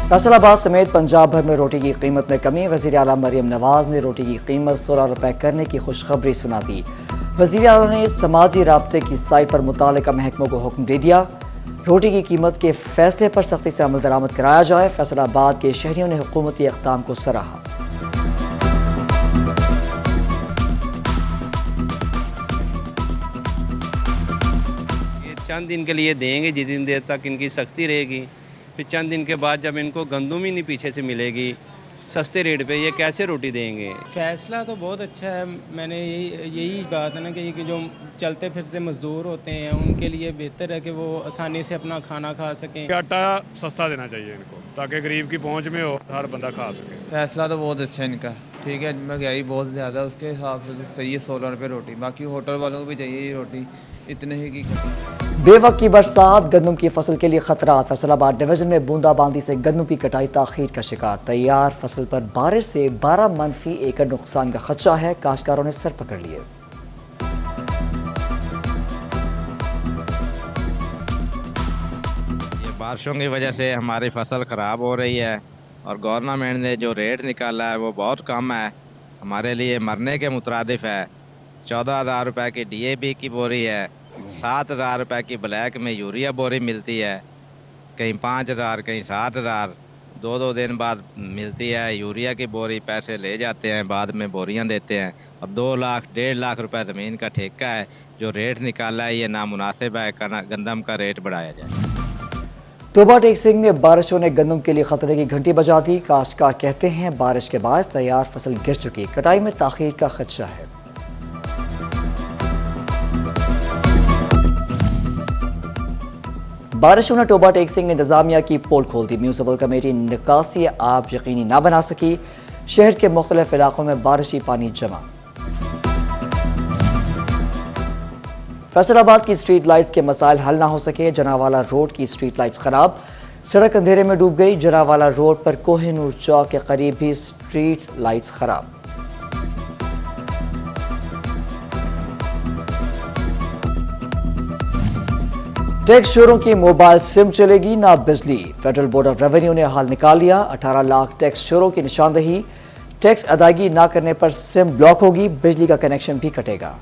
فیصل آباد سمیت پنجاب بھر میں روٹی کی قیمت میں کمی. وزیر اعلیٰ مریم نواز نے روٹی کی قیمت 16 روپے کرنے کی خوشخبری سنا دی. وزیر اعلیٰ نے سماجی رابطے کی سائٹ پر متعلقہ محکموں کو حکم دے دیا روٹی کی قیمت کے فیصلے پر سختی سے عمل درآمد کرایا جائے. فیصل آباد کے شہریوں نے حکومتی اقدام کو سراہا. چند دن کے لیے دیں گے جتنی دیر تک ان کی سختی رہے گی. پھر چند دن کے بعد جب ان کو گندم ہی نہیں پیچھے سے ملے گی سستے ریٹ پہ، یہ کیسے روٹی دیں گے؟ فیصلہ تو بہت اچھا ہے. میں نے یہی کہا تھا نا کہ جو چلتے پھرتے مزدور ہوتے ہیں ان کے لیے بہتر ہے کہ وہ آسانی سے اپنا کھانا کھا سکیں. آٹا سستا دینا چاہیے ان کو تاکہ غریب کی پہنچ میں ہو، ہر بندہ کھا سکے. فیصلہ تو بہت اچھا ہے ان کا. ٹھیک ہے، مہنگائی بہت زیادہ اس کے حساب سے صحیح ہے 16 روپے روٹی. باقی ہوٹل والوں کو بھی چاہیے یہ روٹی اتنے ہی کی. بے وقت کی برسات گندم کی فصل کے لیے خطرات. فیصل آباد ڈویژن میں بوندا باندی سے گندم کی کٹائی تاخیر کا شکار. تیار فصل پر بارش سے 12 من فی ایکڑ نقصان کا خدشہ ہے. کاشتکاروں نے سر پکڑ لیے. یہ بارشوں کی وجہ سے ہماری فصل خراب ہو رہی ہے اور گورنمنٹ نے جو ریٹ نکالا ہے وہ بہت کم ہے، ہمارے لیے مرنے کے مترادف ہے. 14,000 روپے کی ڈی اے پی کی بوری ہے، 7,000 روپے کی بلیک میں یوریا بوری ملتی ہے، کہیں 5,000 کہیں 7,000. 2 دن بعد ملتی ہے یوریا کی بوری. پیسے لے جاتے ہیں، بعد میں بوریاں دیتے ہیں. اب 2 لاکھ 1.5 لاکھ روپے زمین کا ٹھیکہ ہے. جو ریٹ نکالا ہے یہ نامناسب ہے، گندم کا ریٹ بڑھایا جائے. توبہ ٹیک سنگھ میں بارشوں نے گندم کے لیے خطرے کی گھنٹی بجا دی. کاشتکار کہتے ہیں بارش کے باعث تیار فصل گر چکی، کٹائی میں تاخیر کا خدشہ ہے. بارشوں نے توبہ ٹیک سنگھ انتظامیہ کی پول کھول دی. میونسپل کمیٹی نکاسی آب یقینی نہ بنا سکی. شہر کے مختلف علاقوں میں بارشی پانی جمع. فیصل آباد کی اسٹریٹ لائٹس کے مسائل حل نہ ہو سکے. جناوالا روڈ کی اسٹریٹ لائٹس خراب، سڑک اندھیرے میں ڈوب گئی. جناوالا روڈ پر کوہ نور چوک کے قریب بھی اسٹریٹ لائٹس خراب. ٹیکس چوروں کی موبائل سم چلے گی نہ بجلی. فیڈرل بورڈ آف ریونیو نے حال نکال لیا. 18 لاکھ ٹیکس چوروں کی نشاندہی. ٹیکس ادائیگی نہ کرنے پر سم بلاک ہوگی، بجلی کا کنیکشن بھی کٹے گا.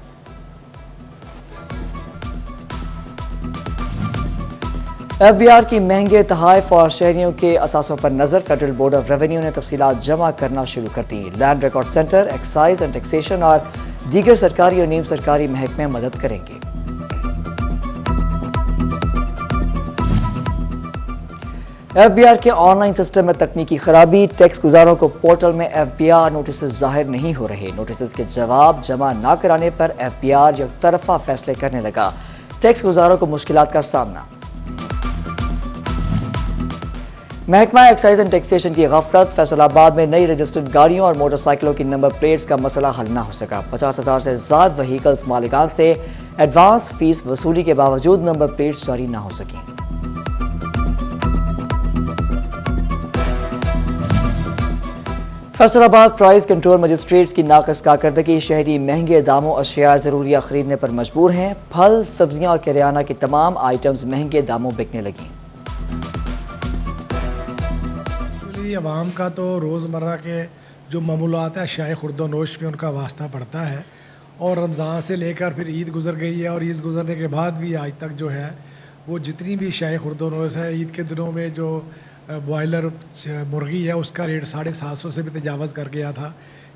ایف بی آر کی مہنگے تحائف اور شہریوں کے اثاثوں پر نظر. فیڈرل بورڈ آف ریونیو نے تفصیلات جمع کرنا شروع کر دی. Land record centre, excise and taxation اور دیگر سرکاری اور نیم سرکاری محکمے مدد کریں گے. ایف بی آر کے آن لائن سسٹم میں تکنیکی خرابی. ٹیکس گزاروں کو پورٹل میں ایف بی آر نوٹسز ظاہر نہیں ہو رہے. نوٹسز کے جواب جمع نہ کرانے پر ایف بی آر یک طرفہ فیصلے کرنے لگا. ٹیکس گزاروں کو مشکلات کا سامنا. محکمہ ایکسائز اینڈ ٹیکسیشن کی غفلت. فیصل آباد میں نئی رجسٹرڈ گاڑیوں اور موٹر سائیکلوں کی نمبر پلیٹس کا مسئلہ حل نہ ہو سکا. 50,000 سے زائد وہیکلز مالکان سے ایڈوانس فیس وصولی کے باوجود نمبر پلیٹس جاری نہ ہو سکیں. فیصل آباد پرائز کنٹرول مجسٹریٹس کی ناقص کارکردگی. شہری مہنگے داموں اشیاء ضروریہ خریدنے پر مجبور ہیں. پھل، سبزیاں اور کریانہ کی تمام آئٹمز مہنگے داموں بکنے لگیں. عوام کا تو روزمرہ کے جو معمولات ہیں اشیاء خرد و نوش میں ان کا واسطہ پڑتا ہے، اور رمضان سے لے کر پھر عید گزر گئی ہے، اور عید گزرنے کے بعد بھی آج تک جو ہے وہ جتنی بھی اشیاء خرد و نوش ہے، عید کے دنوں میں جو بوائلر مرغی ہے اس کا ریٹ 750 سے بھی تجاوز کر گیا تھا.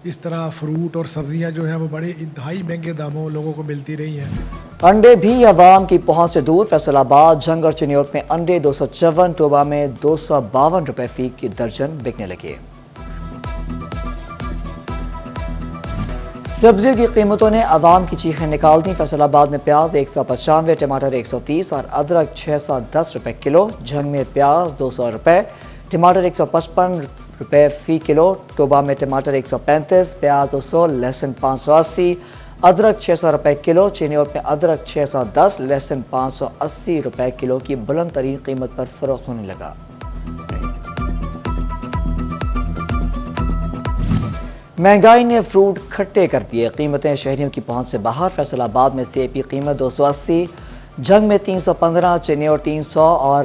اس طرح فروٹ اور سبزیاں جو ہیں وہ بڑے انتہائی مہنگے داموں لوگوں کو ملتی رہی ہیں. انڈے بھی عوام کی پہنچ سے دور. فیصل آباد، جھنگ اور چنیوٹ میں انڈے 254، ٹوبہ میں 252 روپے فی کی درجن بکنے لگے. سبزیوں کی قیمتوں نے عوام کی چیخیں نکال دیں. فیصل آباد میں پیاز 195، ٹماٹر 130 اور ادرک 610 روپے کلو. جھنگ میں پیاز 200 روپے، ٹماٹر 155 روپے فی کلو. ٹوبہ میں ٹماٹر 135، پیاز 200، لہسن 580، ادرک 600 روپے کلو. چینیوٹ میں ادرک 610، لہسن 580 روپے کلو کی بلند ترین قیمت پر فروخت ہونے لگا. مہنگائی نے فروٹ کھٹے کر دیے. قیمتیں شہریوں کی پہنچ سے باہر. فیصل آباد میں سیب کی قیمت 280، جھنگ میں 315، چنیوٹ 300 اور